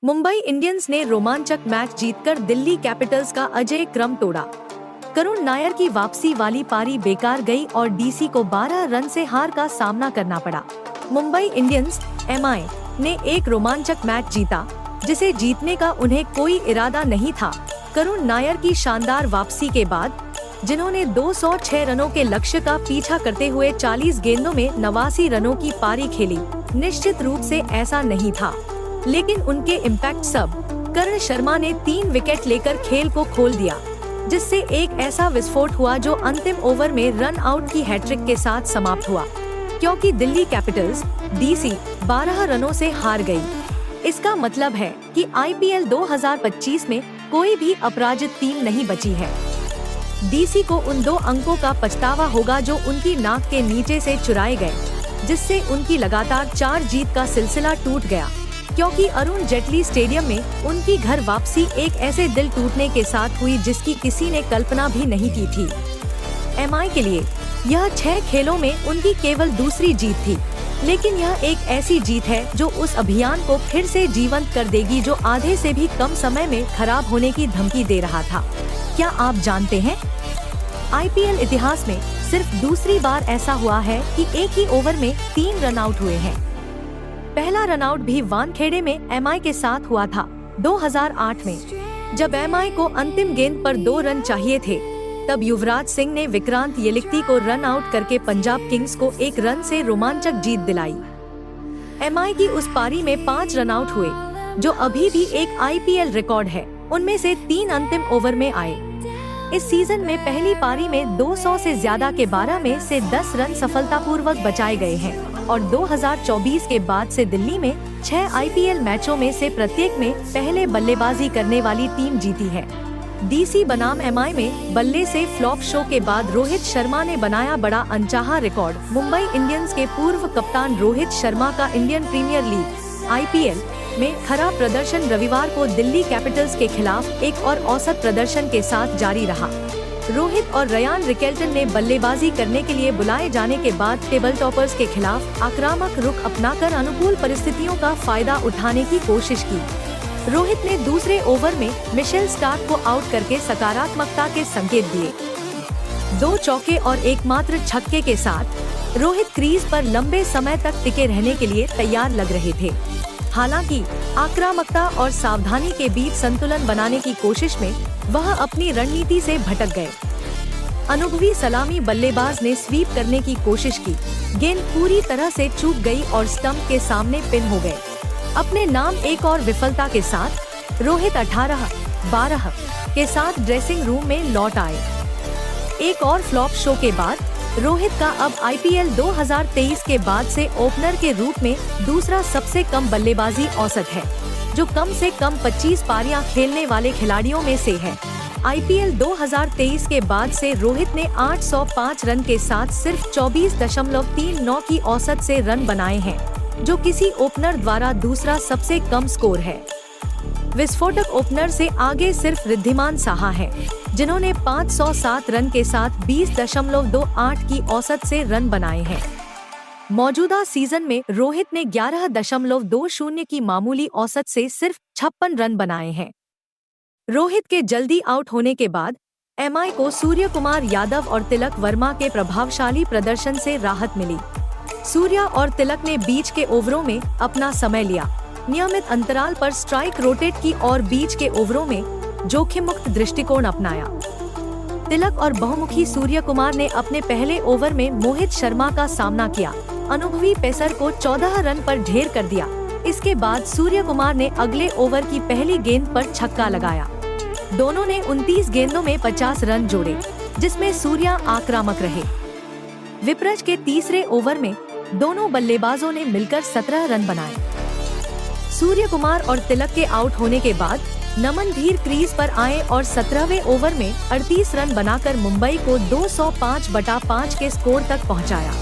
Mumbai Indians ने रोमांचक match जीतकर दिल्ली कैपिटल्स का अजेय क्रम तोड़ा। करुण नायर की वापसी वाली पारी बेकार गई और डीसी को 12 रन से हार का सामना करना पड़ा। मुंबई इंडियंस (एमआई) ने एक रोमांचक मैच जीता जिसे जीतने का उन्हें कोई इरादा नहीं था। करुण नायर की शानदार वापसी के बाद, जिन्होंने 206 रनों के लक्ष्य का पीछा करते हुए 40 गेंदों में 89 रनों की पारी खेली, निश्चित रूप से ऐसा नहीं था, लेकिन उनके इम्पैक्ट सब करण शर्मा ने 3 विकेट लेकर खेल को खोल दिया, जिससे एक ऐसा विस्फोट हुआ जो अंतिम ओवर में रन आउट की हैट्रिक के साथ समाप्त हुआ, क्योंकि दिल्ली कैपिटल्स (डीसी) 12 रनों से हार गई। इसका मतलब है कि आईपीएल 2025 में कोई भी अपराजित टीम नहीं बची है। डीसी को उन 2 अंकों का पछतावा होगा जो उनकी नाक के नीचे से चुराए गए, जिससे उनकी लगातार 4 जीत का सिलसिला टूट गया, क्योंकि अरुण जेटली स्टेडियम में उनकी घर वापसी एक ऐसे दिल टूटने के साथ हुई जिसकी किसी ने कल्पना भी नहीं की थी। एमआई के लिए यह 6 खेलों में उनकी केवल दूसरी जीत थी, लेकिन यह एक ऐसी जीत है जो उस अभियान को फिर से जीवंत कर देगी जो आधे से भी कम समय में खराब होने की धमकी दे रहा था। क्या आप जानते हैं, आईपीएल इतिहास में सिर्फ दूसरी बार ऐसा हुआ है कि एक ही ओवर में 3 रन आउट हुए हैं। पहला रन आउट भी वानखेड़े में एमआई के साथ हुआ था 2008 में, जब एमआई को अंतिम गेंद पर 2 रन चाहिए थे। तब युवराज सिंह ने विक्रांत येलिक्ती को रन आउट करके पंजाब किंग्स को 1 रन से रोमांचक जीत दिलाई। एमआई की उस पारी में 5 रन आउट हुए, जो अभी भी एक आईपीएल रिकॉर्ड है। उनमें से 3 अंतिम ओवर में आए। इस सीजन में पहली पारी में 200 से ज्यादा के 12 में से 10 रन सफलतापूर्वक बचाए गए हैं और 2024 के बाद से दिल्ली में 6 आईपीएल मैचों में से प्रत्येक में पहले बल्लेबाजी करने वाली टीम जीती है। डीसी बनाम एमआई में बल्ले से फ्लॉप शो के बाद रोहित शर्मा ने बनाया बड़ा अनचाहा रिकॉर्ड। मुंबई इंडियंस के पूर्व कप्तान रोहित शर्मा का इंडियन प्रीमियर लीग (आईपीएल) में खराब प्रदर्शन रविवार को दिल्ली कैपिटल्स के खिलाफ एक और औसत प्रदर्शन के साथ जारी रहा। रोहित और रयान रिकेल्टन ने बल्लेबाजी करने के लिए बुलाए जाने के बाद टेबल टॉपर्स के खिलाफ आक्रामक रुख अपनाकर अनुकूल परिस्थितियों का फायदा उठाने की कोशिश की। रोहित ने दूसरे ओवर में मिशेल स्टार्क को आउट करके सकारात्मकता के संकेत दिए। 2 चौके और एकमात्र छक्के के साथ रोहित क्रीज पर लंबे समय तक टिके रहने के लिए तैयार लग रहे थे। हालांकि आक्रामकता और सावधानी के बीच संतुलन बनाने की कोशिश में वह अपनी रणनीति से भटक गए। अनुभवी सलामी बल्लेबाज ने स्वीप करने की कोशिश की, गेंद पूरी तरह से चूक गई और स्टंप के सामने पिन हो गए। अपने नाम एक और विफलता के साथ रोहित 18-12 के साथ ड्रेसिंग रूम में लौट आए। एक और फ्लॉप शो के बाद रोहित का अब आईपीएल 2023 के बाद से ओपनर के रूप में दूसरा सबसे कम बल्लेबाजी औसत है, जो कम से कम 25 पारियां खेलने वाले खिलाड़ियों में से है। आईपीएल 2023 के बाद से रोहित ने 805 रन के साथ सिर्फ 24.39 की औसत से रन बनाए हैं, जो किसी ओपनर द्वारा दूसरा सबसे कम स्कोर है। विस्फोटक ओपनर से आगे सिर्फ रिद्धिमान साहा है, जिन्होंने 507 रन के साथ 20.28 की औसत से रन बनाए हैं। मौजूदा सीजन में रोहित ने 11.20 की मामूली औसत से सिर्फ 56 रन बनाए हैं। रोहित के जल्दी आउट होने के बाद एमआई को सूर्यकुमार यादव और तिलक वर्मा के प्रभावशाली प्रदर्शन से राहत मिली। सूर्या और तिलक ने बीच के ओवरों में अपना समय लिया, नियमित अंतराल पर स्ट्राइक रोटेट की और बीच के ओवरों में जोखिम मुक्त दृष्टिकोण अपनाया। तिलक और बहुमुखी सूर्यकुमार ने अपने पहले ओवर में मोहित शर्मा का सामना किया, अनुभवी पेसर को 14 रन पर ढेर कर दिया। इसके बाद सूर्यकुमार ने अगले ओवर की पहली गेंद पर छक्का लगाया। दोनों ने 29 गेंदों में 50 रन जोड़े, जिसमें सूर्या आक्रामक रहे। विपरज के तीसरे ओवर में दोनों बल्लेबाजों ने मिलकर 17 रन बनाए। सूर्यकुमार और तिलक के आउट होने के बाद नमन धीर क्रीज पर आए और 17वें ओवर में 38 रन बनाकर मुंबई को 205/5 के स्कोर तक पहुंचाया।